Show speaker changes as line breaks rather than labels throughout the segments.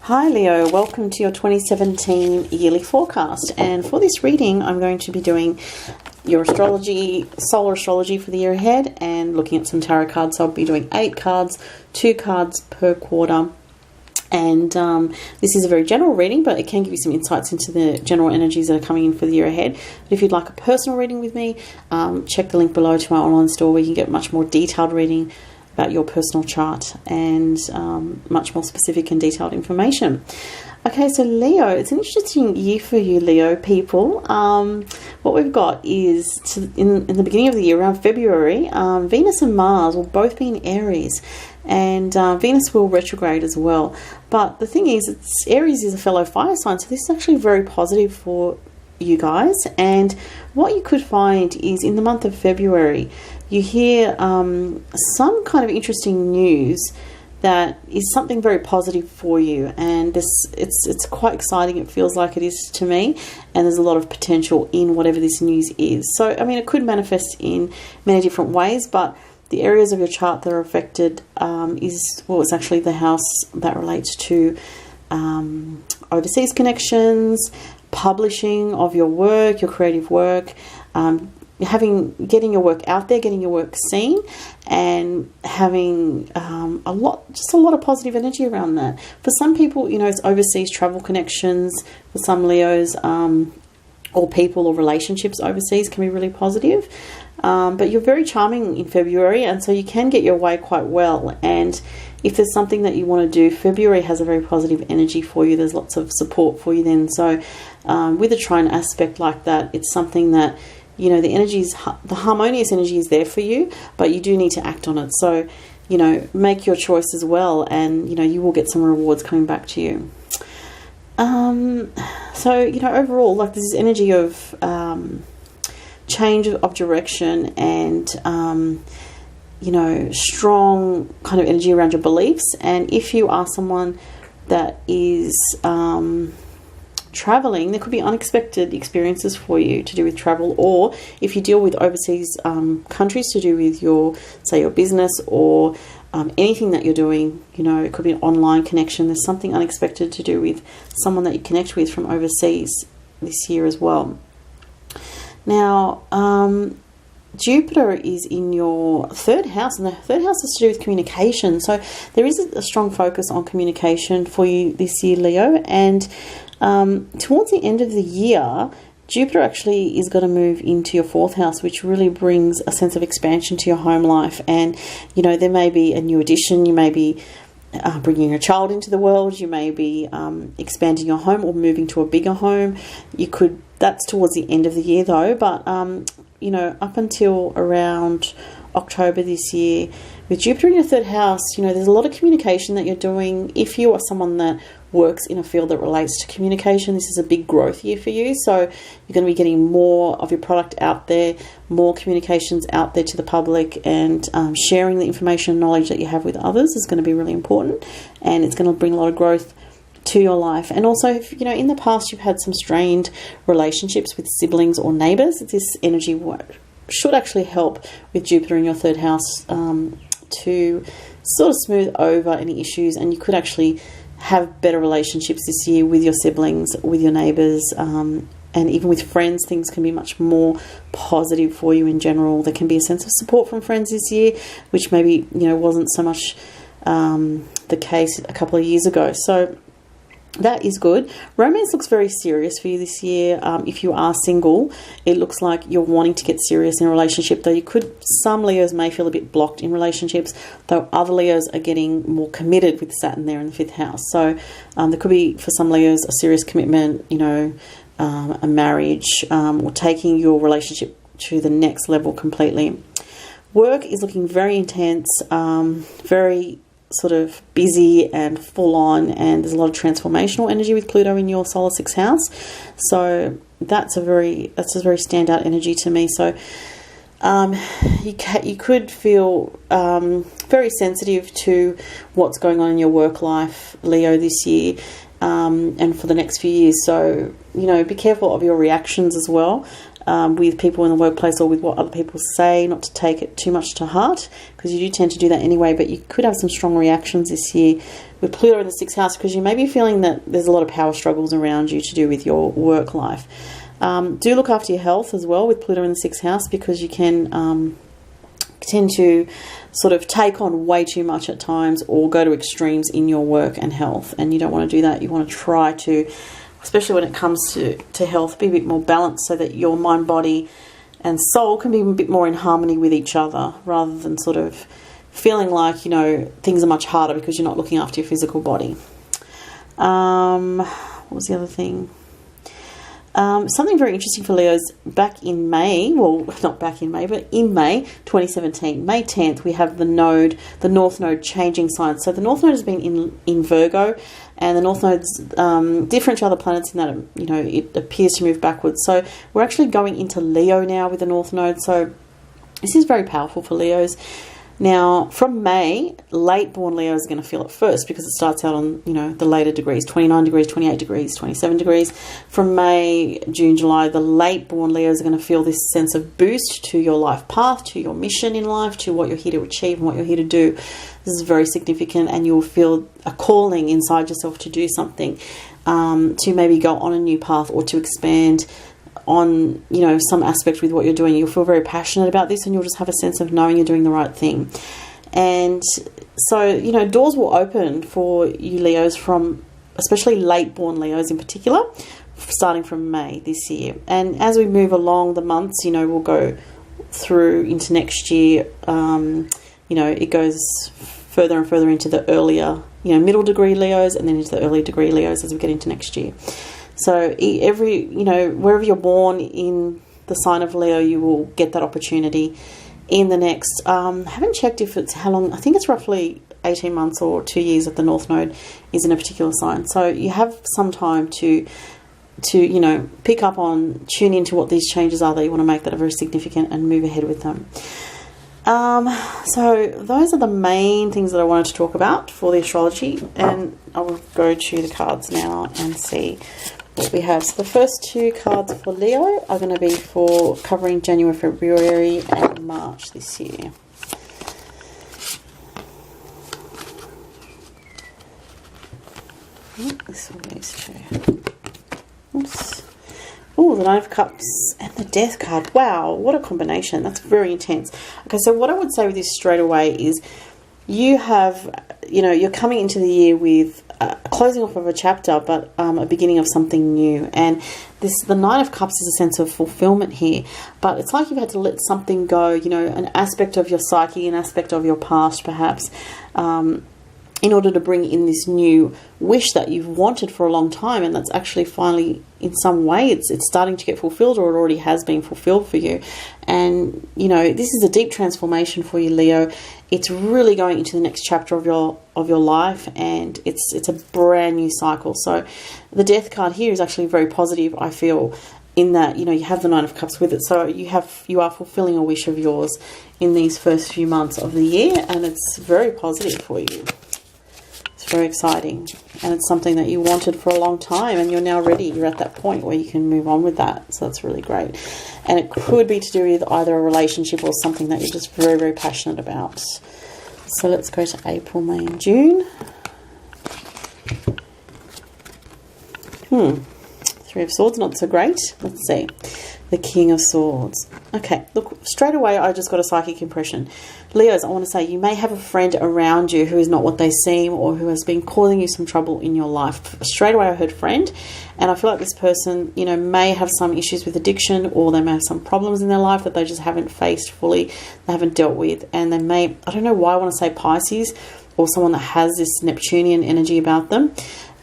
Hi Leo, welcome to your 2017 yearly forecast, and for this reading I'm going to be doing your astrology, solar astrology for the year ahead, and looking at some tarot cards. So I'll be doing 8 cards, 2 cards per quarter, and this is a very general reading, but it can give you some insights into the general energies that are coming in for the year ahead. But if you'd like a personal reading with me, check the link below to my online store where you can get much more detailed reading about your personal chart and much more specific and detailed information. Okay, so Leo, it's an interesting year for you, Leo people. What we've got is, in the beginning of the year, around February, Venus and Mars will both be in Aries, and Venus will retrograde as well. But the thing is, Aries is a fellow fire sign, so this is actually very positive for you guys. And what you could find is, in the month of February, you hear some kind of interesting news that is something very positive for you, and it's quite exciting. It feels like it is to me, and there's a lot of potential in whatever this news is. So, I mean, it could manifest in many different ways, but the areas of your chart that are affected it's actually the house that relates to overseas connections, publishing of your work, your creative work, getting your work out there, getting your work seen, and having a lot of positive energy around that. For some people, you know, it's overseas travel connections. For some Leos, or people or relationships overseas can be really positive. But you're very charming in February, and so you can get your way quite well. And if there's something that you want to do, February has a very positive energy for you. There's lots of support for you then. So with a trine aspect like that, it's something that, you know, the harmonious energy is there for you, but you do need to act on it. So, you know, make your choice as well, and, you know, you will get some rewards coming back to you. So, you know, overall, like, this is energy of change of direction and, you know, strong kind of energy around your beliefs. And if you are someone that is traveling, there could be unexpected experiences for you to do with travel, or if you deal with overseas countries, to do with your business or anything that you're doing. You know, it could be an online connection. There's something unexpected to do with someone that you connect with from overseas this year as well. Now, Jupiter is in your 3rd house, and the 3rd house is to do with communication. So there is a strong focus on communication for you this year, Leo. And towards the end of the year, Jupiter actually is going to move into your 4th house, which really brings a sense of expansion to your home life. And, you know, there may be a new addition. You may be bringing a child into the world. You may be expanding your home or moving to a bigger home. That's towards the end of the year though. But, you know, up until around October this year, with Jupiter in your 3rd house, you know, there's a lot of communication that you're doing. If you are someone that works in a field that relates to communication, this is a big growth year for you. So you're going to be getting more of your product out there, more communications out there to the public, and sharing the information and knowledge that you have with others is going to be really important, and it's going to bring a lot of growth to your life. And also, if, you know, in the past you've had some strained relationships with siblings or neighbours, this energy should actually help with Jupiter in your 3rd house to sort of smooth over any issues, and you could actually have better relationships this year with your siblings, with your neighbours, and even with friends. Things can be much more positive for you in general. There can be a sense of support from friends this year, which maybe, you know, wasn't so much the case a couple of years ago. So that is good. Romance looks very serious for you this year. If you are single, it looks like you're wanting to get serious in a relationship, though some Leos may feel a bit blocked in relationships, though other Leos are getting more committed with Saturn there in the 5th house. So there could be, for some Leos, a serious commitment, you know, a marriage, or taking your relationship to the next level completely. Work is looking very intense, very sort of busy and full on, and there's a lot of transformational energy with Pluto in your solar 6th house. So that's a very standout energy to me. So you could feel very sensitive to what's going on in your work life, Leo, this year, and for the next few years. So, you know, be careful of your reactions as well. with people in the workplace or with what other people say, not to take it too much to heart, because you do tend to do that anyway, but you could have some strong reactions this year with Pluto in the 6th house, because you may be feeling that there's a lot of power struggles around you to do with your work life. Do look after your health as well with Pluto in the 6th house, because you can tend to sort of take on way too much at times or go to extremes in your work and health, and you don't want to do that. You want to try to, especially when it comes to health, be a bit more balanced so that your mind, body and soul can be a bit more in harmony with each other, rather than sort of feeling like, you know, things are much harder because you're not looking after your physical body. What was the other thing? Something very interesting for Leos back in May, well, not back in May, but in May 2017, May 10th, we have the node, the North Node changing signs. So the North Node has been in Virgo, and the North Node's different to other planets in that, you know, it appears to move backwards. So we're actually going into Leo now with the North Node. So this is very powerful for Leos. Now, from May, late-born Leos are going to feel it first, because it starts out on, you know, the later degrees, 29 degrees, 28 degrees, 27 degrees. From May, June, July, the late-born Leos are going to feel this sense of boost to your life path, to your mission in life, to what you're here to achieve and what you're here to do. This is very significant, and you'll feel a calling inside yourself to do something, to maybe go on a new path or to expand on, you know, some aspect with what you're doing. You'll feel very passionate about this, and you'll just have a sense of knowing you're doing the right thing. And so, you know, doors will open for you Leos, from especially late born Leos in particular, starting from May this year. And as we move along the months, you know, we'll go through into next year. You know, it goes further and further into the earlier, you know, middle degree Leos, and then into the early degree Leos as we get into next year. So you know, wherever you're born in the sign of Leo, you will get that opportunity in the next, I haven't checked if it's how long, I think it's roughly 18 months or 2 years that the North Node is in a particular sign. So you have some time to you know, pick up on, tune into what these changes are that you want to make that are very significant, and move ahead with them. So those are the main things that I wanted to talk about for the astrology, and I will go to the cards now and see what we have. So the first two cards for Leo are going to be for covering January, February and March this year. This one needs to. Oops. Oh, the Nine of Cups and the Death card. Wow, what a combination. That's very intense. Okay, so what I would say with this straight away is you have, you know, you're coming into the year with a closing off of a chapter, but a beginning of something new. And the Nine of Cups is a sense of fulfillment here. But it's like you've had to let something go, you know, an aspect of your psyche, an aspect of your past perhaps, in order to bring in this new wish that you've wanted for a long time, and that's actually finally, in some way, it's starting to get fulfilled, or it already has been fulfilled for you. And, you know, this is a deep transformation for you, Leo. It's really going into the next chapter of your life, and it's a brand new cycle. So the Death card here is actually very positive, I feel, in that, you know, you have the Nine of Cups with it. So you are fulfilling a wish of yours in these first few months of the year, and it's very positive for you. Very exciting, and it's something that you wanted for a long time, and you're now ready. You're at that point where you can move on with that, so that's really great. And it could be to do with either a relationship or something that you're just very, very passionate about. So let's go to April, May and June. Three of Swords, not so great. Let's see. The King of Swords. Okay, look, straight away I just got a psychic impression. Leos, I want to say you may have a friend around you who is not what they seem, or who has been causing you some trouble in your life. Straight away I heard friend, and I feel like this person, you know, may have some issues with addiction, or they may have some problems in their life that they just haven't faced fully, they haven't dealt with, and they may, I don't know why I want to say Pisces, or someone that has this Neptunian energy about them.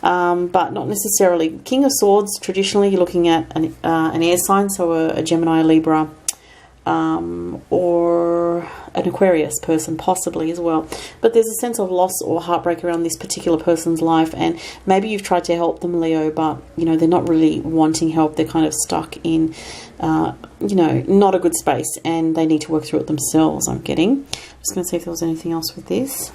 But not necessarily. King of Swords, traditionally you're looking at an air sign, so a Gemini, Libra, or an Aquarius person possibly as well. But there's a sense of loss or heartbreak around this particular person's life, and maybe you've tried to help them, Leo, but, you know, they're not really wanting help. They're kind of stuck in, you know, not a good space, and they need to work through it themselves, I'm getting. I'm just going to see if there was anything else with this.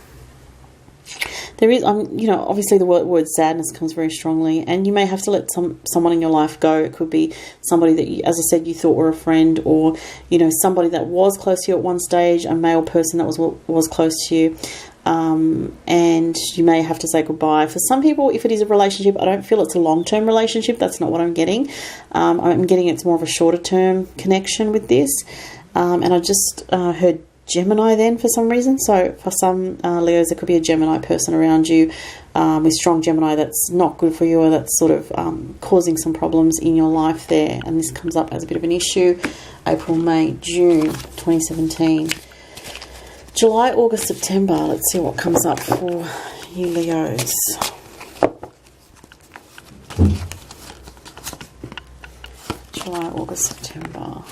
There is, you know, obviously the word sadness comes very strongly, and you may have to let someone in your life go. It could be somebody that, you, as I said, you thought were a friend, or, you know, somebody that was close to you at one stage, a male person that was close to you, and you may have to say goodbye. For some people, if it is a relationship, I don't feel it's a long-term relationship. That's not what I'm getting. I'm getting it's more of a shorter-term connection with this, and I just heard Gemini then for some reason. So for some Leos, there could be a Gemini person around you with strong Gemini that's not good for you, or that's sort of causing some problems in your life there. And this comes up as a bit of an issue. April, May, June 2017. July, August, September. Let's see what comes up for you Leos. July, August, September.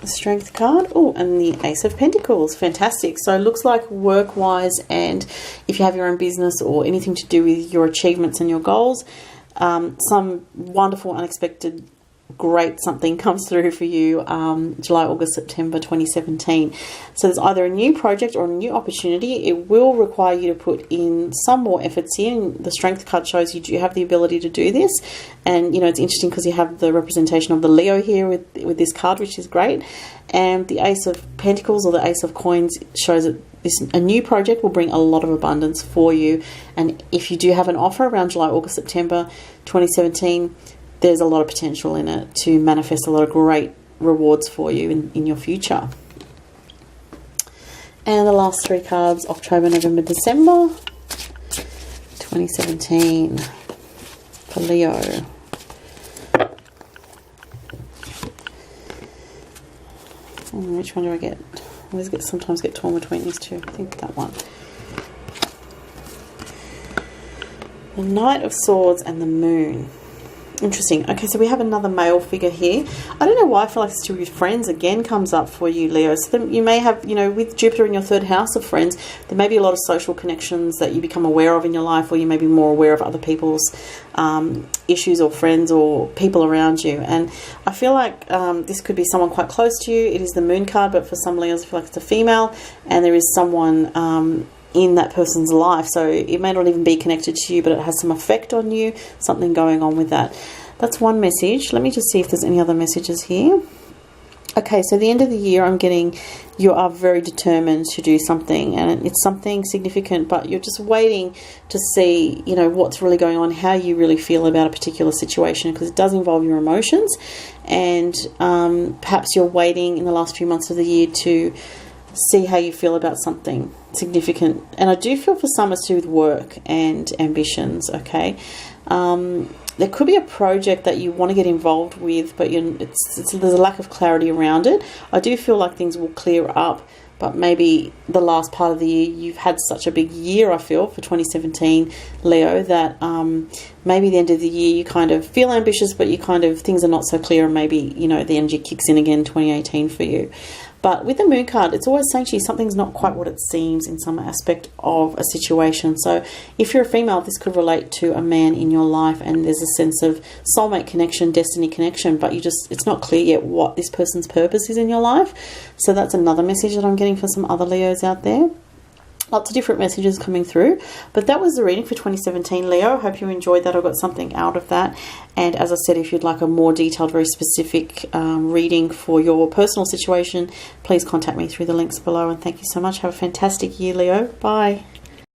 The Strength card. Oh, and the Ace of Pentacles. Fantastic. So it looks like work-wise, and if you have your own business or anything to do with your achievements and your goals, some wonderful, unexpected, great something comes through for you July, August, September 2017. So there's either a new project or a new opportunity. It will require you to put in some more efforts here, and the Strength card shows you do have the ability to do this. And, you know, it's interesting because you have the representation of the Leo here with this card, which is great. And the Ace of Pentacles, or the Ace of Coins, shows that a new project will bring a lot of abundance for you. And if you do have an offer around July, August, September 2017, there's a lot of potential in it to manifest a lot of great rewards for you in your future. And the last three cards, October, November, December 2017 for Leo. Which one do I get? I always sometimes get torn between these two. I think that one. The Knight of Swords and the Moon. Interesting. Okay, so we have another male figure here. I don't know why I feel like it's to do with friends again comes up for you, Leo. So you may have, you know, with Jupiter in your third house of friends, there may be a lot of social connections that you become aware of in your life, or you may be more aware of other people's issues or friends or people around you. And I feel like this could be someone quite close to you. It is the Moon card, but for some Leos, I feel like it's a female, and there is someone in that person's life. So it may not even be connected to you, but it has some effect on you, something going on with that. That's one message. Let me just see if there's any other messages here. Okay, so the end of the year, I'm getting you are very determined to do something, and it's something significant, but you're just waiting to see, you know, what's really going on, how you really feel about a particular situation, because it does involve your emotions. And perhaps you're waiting in the last few months of the year to see how you feel about something significant. And I do feel for some it's to do with work and ambitions. Okay, there could be a project that you want to get involved with, but there's a lack of clarity around it. I do feel like things will clear up, but maybe the last part of the year, you've had such a big year, I feel, for 2017, Leo, that maybe the end of the year you kind of feel ambitious, but you kind of, things are not so clear, and maybe, you know, the energy kicks in again 2018 for you. But with the Moon card, it's always saying to you something's not quite what it seems in some aspect of a situation. So if you're a female, this could relate to a man in your life, and there's a sense of soulmate connection, destiny connection, but it's not clear yet what this person's purpose is in your life. So that's another message that I'm getting for some other Leos out there. Lots of different messages coming through, but that was the reading for 2017, Leo. Hope you enjoyed that or got something out of that. And as I said, if you'd like a more detailed, very specific reading for your personal situation, please contact me through the links below. And thank you so much. Have a fantastic year, Leo. Bye.